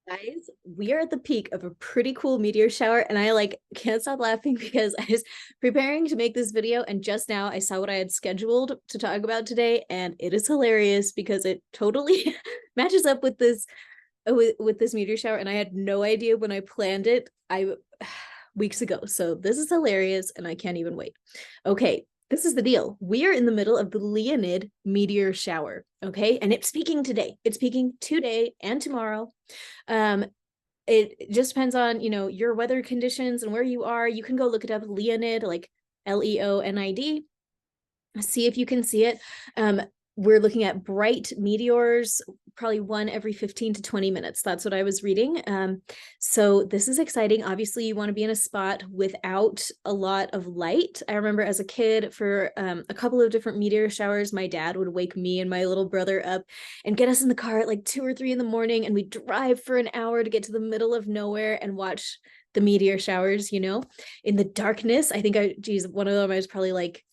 Guys, we are at the peak of a pretty cool meteor shower, and I like can't stop laughing because I was preparing to make this video, and just now I saw what I had scheduled to talk about today, and it is hilarious because it totally matches up with this meteor shower, and I had no idea when I planned it. I weeks ago. So this is hilarious, and I can't even wait. Okay, this is the deal. We are in the middle of the Leonid meteor shower. Okay, and it's peaking today. It's peaking today and tomorrow. Um, it just depends on your weather conditions and where you are. You can go look it up, Leonid, like Leonid. See if you can see it. We're looking at bright meteors, probably one every 15 to 20 minutes. That's what I was reading. So this is exciting. Obviously, you want to be in a spot without a lot of light. I remember as a kid, for a couple of different meteor showers, my dad would wake me and my little brother up and get us in the car at like 2 or 3 in the morning, and we'd drive for an hour to get to the middle of nowhere and watch the meteor showers, in the darkness. I think one of them I was probably like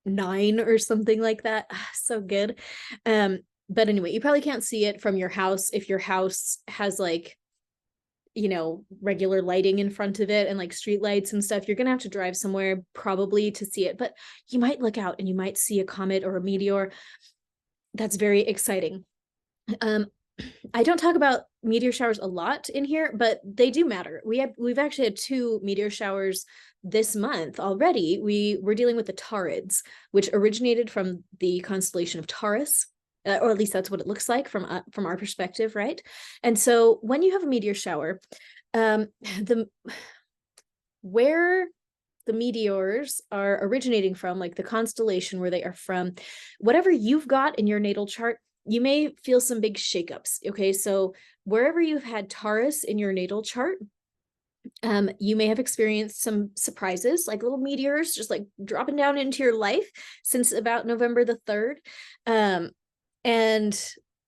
9 or something like that. So good. But anyway, you probably can't see it from your house if your house has like regular lighting in front of it and like street lights and stuff. You're gonna have to drive somewhere probably to see it, but you might look out and you might see a comet or a meteor. That's very exciting. I don't talk about meteor showers a lot in here, but they do matter. We've actually had 2 meteor showers this month already. We're dealing with the Taurids, which originated from the constellation of Taurus, or at least that's what it looks like from our perspective, right? And so when you have a meteor shower, the where the meteors are originating from, like the constellation where they are from, whatever you've got in your natal chart, you may feel some big shakeups. Okay, so wherever you've had Taurus in your natal chart, you may have experienced some surprises, like little meteors just like dropping down into your life since about November the 3rd. And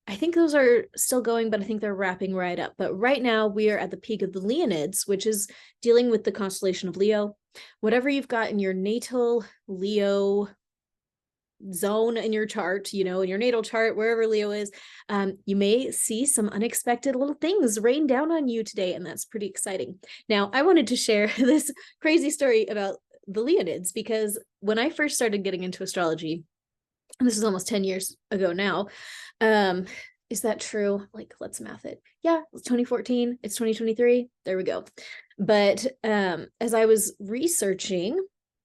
I think those are still going, but I think they're wrapping right up. But right now we are at the peak of the Leonids, which is dealing with the constellation of Leo. Whatever you've got in your natal Leo zone in your chart, in your natal chart, wherever Leo is, you may see some unexpected little things rain down on you today, and that's pretty exciting. Now, I wanted to share this crazy story about the Leonids because when I first started getting into astrology, and this is almost 10 years ago now, is that true? Like, let's math it. Yeah, it's 2014, it's 2023, there we go. But as I was researching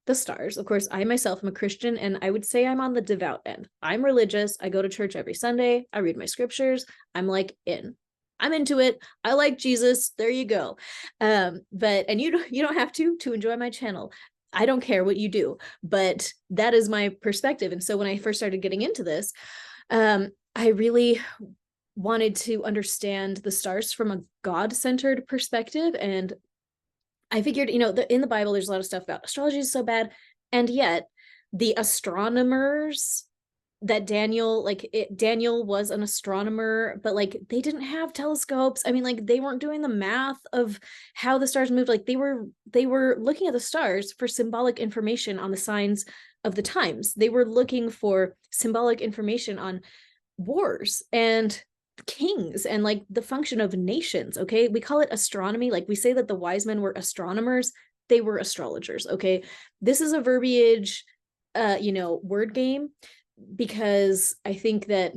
the stars, of course, I myself am a Christian, and I would say I'm on the devout end. I'm religious. I go to church every Sunday. I read my scriptures. I'm like I'm into it. I like Jesus. There you go. And you don't have to enjoy my channel. I don't care what you do, but that is my perspective. And so when I first started getting into this, I really wanted to understand the stars from a God-centered perspective. And I figured, in the Bible, there's a lot of stuff about astrology is so bad. And yet the astronomers that Daniel was an astronomer, but like they didn't have telescopes. I mean, like they weren't doing the math of how the stars moved. Like they were looking at the stars for symbolic information on the signs of the times. They were looking for symbolic information on wars and kings and like the function of nations. Okay, we call it astronomy. Like we say that the wise men were astronomers, they were astrologers. Okay, this is a verbiage word game, because I think it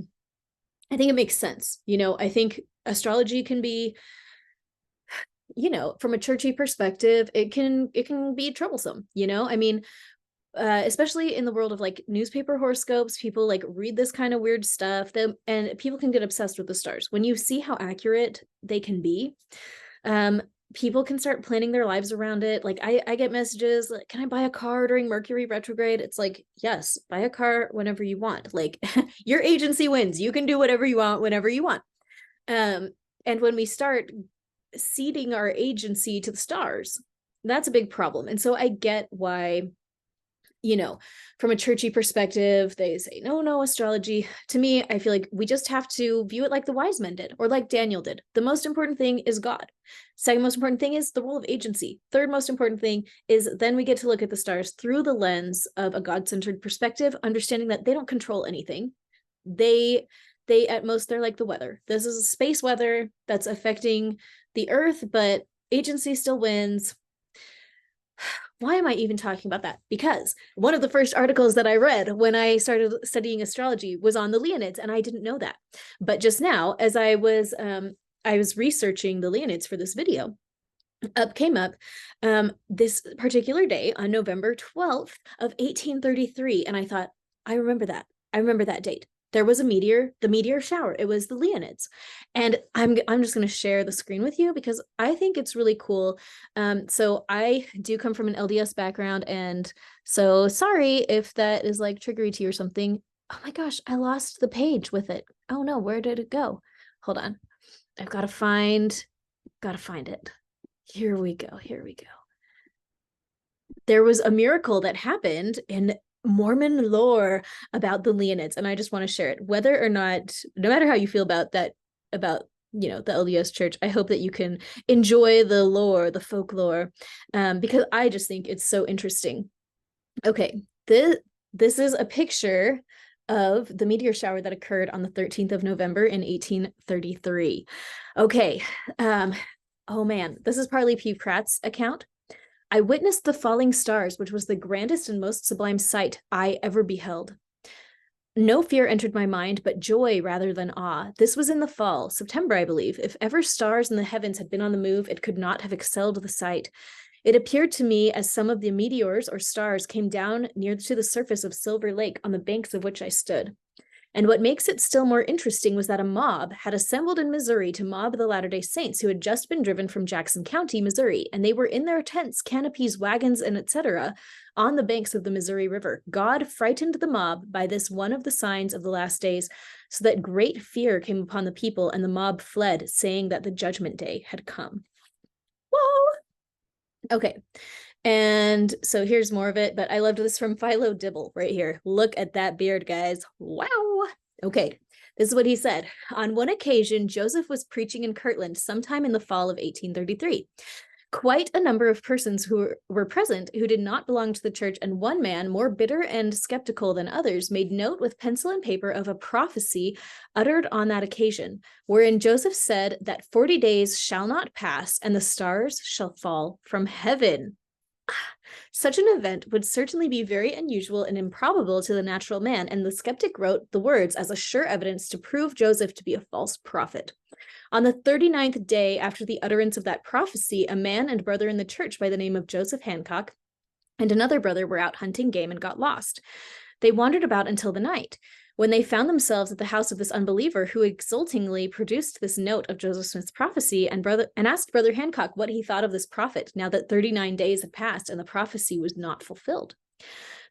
makes sense. I think astrology can be, from a churchy perspective, it can be troublesome. I mean, especially in the world of like newspaper horoscopes, people like read this kind of weird stuff, and people can get obsessed with the stars. When you see how accurate they can be, people can start planning their lives around it. Like I get messages like, can I buy a car during Mercury retrograde? It's like, yes, buy a car whenever you want. Like your agency wins. You can do whatever you want whenever you want. And when we start ceding our agency to the stars, that's a big problem. And so I get why, from a churchy perspective, they say, no, astrology. To me, I feel like we just have to view it like the wise men did, or like Daniel did. The most important thing is God. Second most important thing is the role of agency. Third most important thing is then we get to look at the stars through the lens of a God-centered perspective, understanding that they don't control anything. They at most, they're like the weather. This is space weather that's affecting the Earth, but agency still wins. Why am I even talking about that? Because one of the first articles that I read when I started studying astrology was on the Leonids, and I didn't know that. But just now, as I was researching the Leonids for this video, came up this particular day on November 12th of 1833, and I thought, I remember that. I remember that date. There was a meteor, the meteor shower. It was the Leonids. And I'm just going to share the screen with you because I think it's really cool. So I do come from an LDS background, and so sorry if that is like triggery to you or something. Oh my gosh, I lost the page with it. Oh no, where did it go? Hold on. I've got to find it. Here we go. Here we go. There was a miracle that happened in Mormon lore about the Leonids, and I just want to share it. Whether or not, no matter how you feel about that, about the LDS Church, I hope that you can enjoy the lore, the folklore, because I just think it's so interesting. Okay, this is a picture of the meteor shower that occurred on the 13th of November in 1833. Okay, oh man, this is Parley P. Pratt's account. I witnessed the falling stars, which was the grandest and most sublime sight I ever beheld. No fear entered my mind, but joy rather than awe. This was in the fall, September, I believe. If ever stars in the heavens had been on the move, it could not have excelled the sight. It appeared to me as some of the meteors or stars came down near to the surface of Silver Lake, on the banks of which I stood. And what makes it still more interesting was that a mob had assembled in Missouri to mob the Latter-day Saints who had just been driven from Jackson County, Missouri, and they were in their tents, canopies, wagons, and etc. on the banks of the Missouri River. God frightened the mob by this one of the signs of the last days, so that great fear came upon the people, and the mob fled, saying that the judgment day had come. Whoa! Okay. And so here's more of it, but I loved this from Philo Dibble right here. Look at that beard, guys. Wow. Okay, this is what he said. On one occasion, Joseph was preaching in Kirtland sometime in the fall of 1833. Quite a number of persons who were present who did not belong to the church, and one man, more bitter and skeptical than others, made note with pencil and paper of a prophecy uttered on that occasion, wherein Joseph said that 40 days shall not pass, and the stars shall fall from heaven. Such an event would certainly be very unusual and improbable to the natural man, and the skeptic wrote the words as a sure evidence to prove Joseph to be a false prophet. On the 39th day after the utterance of that prophecy, a man and brother in the church by the name of Joseph Hancock and another brother were out hunting game and got lost. They wandered about until the night, when they found themselves at the house of this unbeliever, who exultingly produced this note of Joseph Smith's prophecy and asked Brother Hancock what he thought of this prophet, now that 39 days had passed and the prophecy was not fulfilled.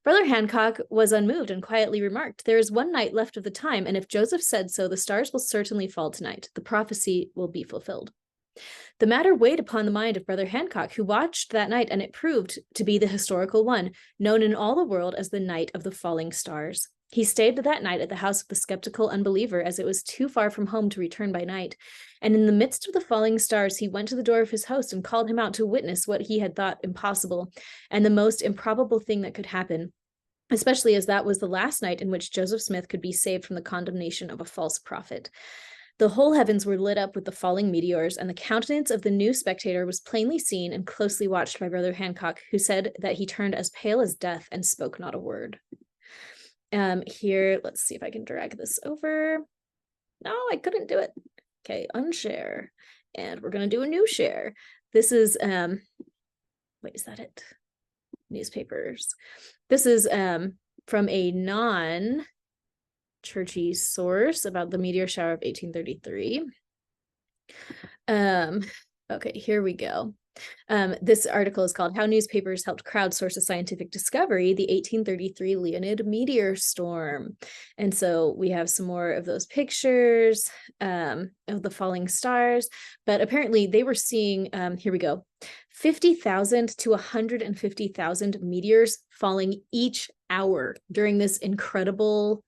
Brother Hancock was unmoved and quietly remarked, "There is one night left of the time, and if Joseph said so, the stars will certainly fall tonight. The prophecy will be fulfilled." The matter weighed upon the mind of Brother Hancock, who watched that night, and it proved to be the historical one, known in all the world as the Night of the Falling Stars. He stayed that night at the house of the skeptical unbeliever, as it was too far from home to return by night. And in the midst of the falling stars, he went to the door of his host and called him out to witness what he had thought impossible and the most improbable thing that could happen, especially as that was the last night in which Joseph Smith could be saved from the condemnation of a false prophet. The whole heavens were lit up with the falling meteors, and the countenance of the new spectator was plainly seen and closely watched by Brother Hancock, who said that he turned as pale as death and spoke not a word. Here, let's see if I can drag this over. No, I couldn't do it. Okay, unshare. And we're going to do a new share. This is, wait, is that it? Newspapers. This is from a non-churchy source about the meteor shower of 1833. Okay, here we go. This article is called "How Newspapers Helped Crowdsource a Scientific Discovery, the 1833 Leonid Meteor Storm." And so we have some more of those pictures of the falling stars, but apparently they were seeing, here we go, 50,000 to 150,000 meteors falling each hour during this incredible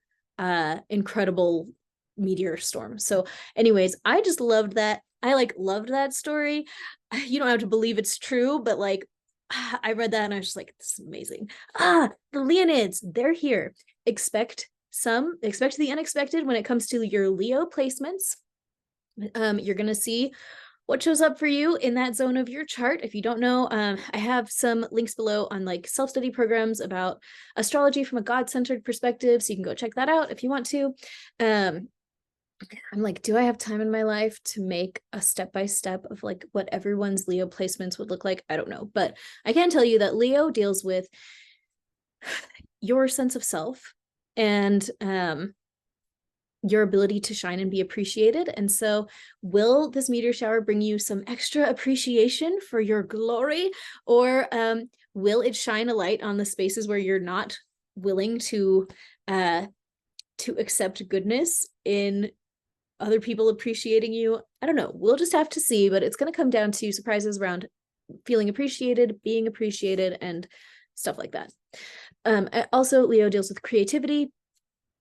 meteor storm. So anyways, I just loved that. I loved that story. You don't have to believe it's true, but I read that and I was just like, this is amazing. The Leonids, they're here. Expect expect the unexpected when it comes to your Leo placements. You're going to see what shows up for you in that zone of your chart. If you don't know, I have some links below on like self-study programs about astrology from a God-centered perspective, so you can go check that out if you want to. I'm like, do I have time in my life to make a step-by-step of like what everyone's Leo placements would look like? I don't know, but I can tell you that Leo deals with your sense of self and your ability to shine and be appreciated. And so will this meteor shower bring you some extra appreciation for your glory, or will it shine a light on the spaces where you're not willing to accept goodness in other people appreciating you? I don't know. We'll just have to see, but it's going to come down to surprises around feeling appreciated, being appreciated, and stuff like that. Also, Leo deals with creativity.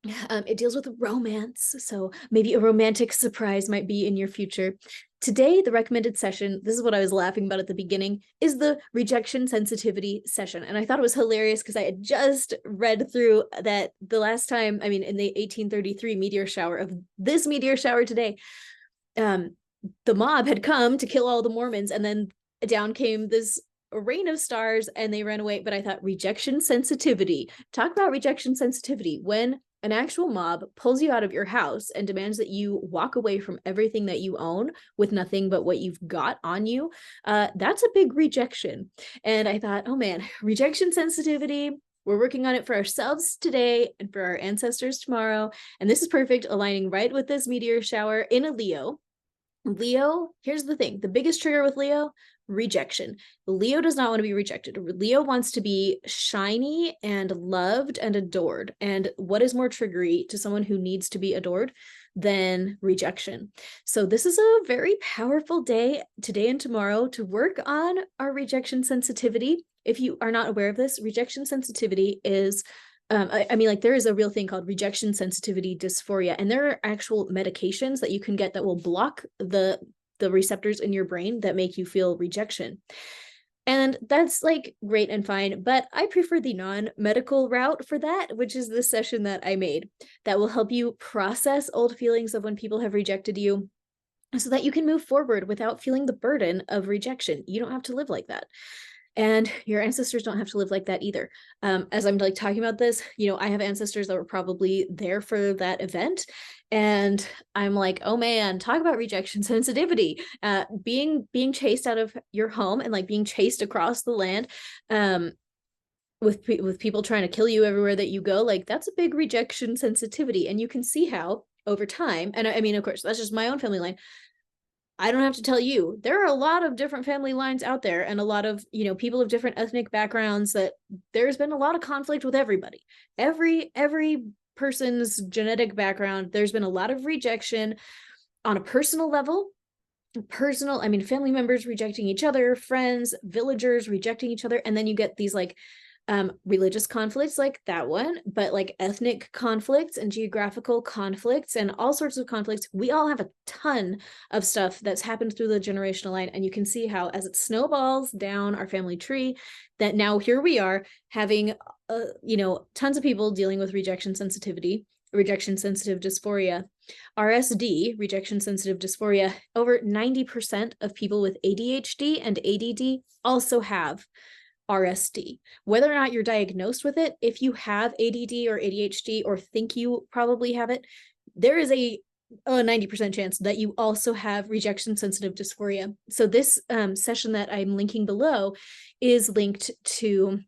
It deals with romance, so maybe a romantic surprise might be in your future. Today, the recommended session, this is what I was laughing about at the beginning, is the rejection sensitivity session. And I thought it was hilarious because I had just read through that the last time, I mean, in the 1833 meteor shower of this meteor shower today, the mob had come to kill all the Mormons, and then down came this rain of stars and they ran away. But I thought, rejection sensitivity, talk about rejection sensitivity. When an actual mob pulls you out of your house and demands that you walk away from everything that you own with nothing but what you've got on you, that's a big rejection. And I thought, oh man, rejection sensitivity, we're working on it for ourselves today and for our ancestors tomorrow. And this is perfect, aligning right with this meteor shower in a Leo. Leo, here's the thing, the biggest trigger with Leo, rejection. Leo does not want to be rejected. Leo wants to be shiny and loved and adored. And what is more triggery to someone who needs to be adored than rejection? So this is a very powerful day, today and tomorrow, to work on our rejection sensitivity. If you are not aware of this, rejection sensitivity is I mean, like, there is a real thing called rejection sensitivity dysphoria, and there are actual medications that you can get that will block the receptors in your brain that make you feel rejection. And that's like great and fine, but I prefer the non-medical route for that, which is the session that I made that will help you process old feelings of when people have rejected you so that you can move forward without feeling the burden of rejection. You don't have to live like that. And your ancestors don't have to live like that either. As I'm like talking about this, you know, I have ancestors that were probably there for that event. And I'm like, oh man, talk about rejection sensitivity, being chased out of your home and like being chased across the land, with people trying to kill you everywhere that you go. Like, that's a big rejection sensitivity. And you can see how over time, and I mean, of course, that's just my own family line. I don't have to tell you, there are a lot of different family lines out there and a lot of, you know, people of different ethnic backgrounds, that there's been a lot of conflict with everybody. Every person's genetic background, there's been a lot of rejection on a personal level. I mean, family members rejecting each other, friends, villagers rejecting each other. And then you get these like religious conflicts like that one, but like ethnic conflicts and geographical conflicts and all sorts of conflicts. We all have a ton of stuff that's happened through the generational line, and you can see how as it snowballs down our family tree, that now here we are having you know, tons of people dealing with rejection sensitivity, rejection sensitive dysphoria, RSD, rejection sensitive dysphoria. Over 90% of people with ADHD and ADD also have RSD. Whether or not you're diagnosed with it, if you have ADD or ADHD or think you probably have it, there is a 90% chance that you also have rejection sensitive dysphoria. So this session that I'm linking below is linked to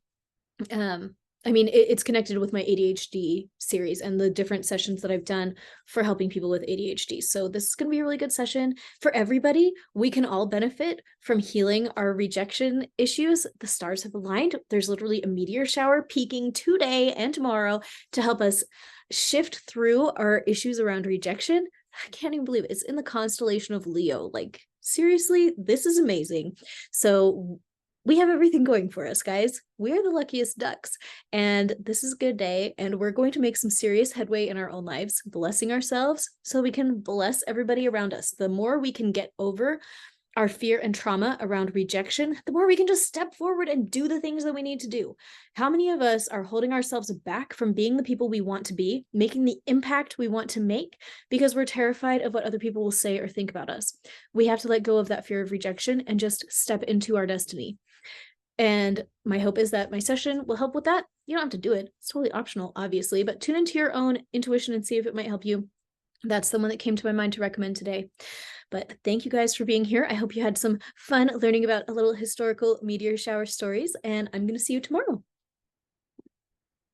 I mean, it's connected with my ADHD series and the different sessions that I've done for helping people with ADHD. So this is going to be a really good session for everybody. We can all benefit from healing our rejection issues. The stars have aligned. There's literally a meteor shower peaking today and tomorrow to help us shift through our issues around rejection. I can't even believe it. It's in the constellation of Leo. Like, seriously, this is amazing. So we have everything going for us, guys. We are the luckiest ducks, and this is a good day, and we're going to make some serious headway in our own lives, blessing ourselves so we can bless everybody around us. The more we can get over our fear and trauma around rejection, the more we can just step forward and do the things that we need to do. How many of us are holding ourselves back from being the people we want to be, making the impact we want to make, because we're terrified of what other people will say or think about us? We have to let go of that fear of rejection and just step into our destiny. And my hope is that my session will help with that. You don't have to do it. It's totally optional, obviously, but tune into your own intuition and see if it might help you. That's the one that came to my mind to recommend today. But thank you guys for being here. I hope you had some fun learning about a little historical meteor shower stories, and I'm going to see you tomorrow.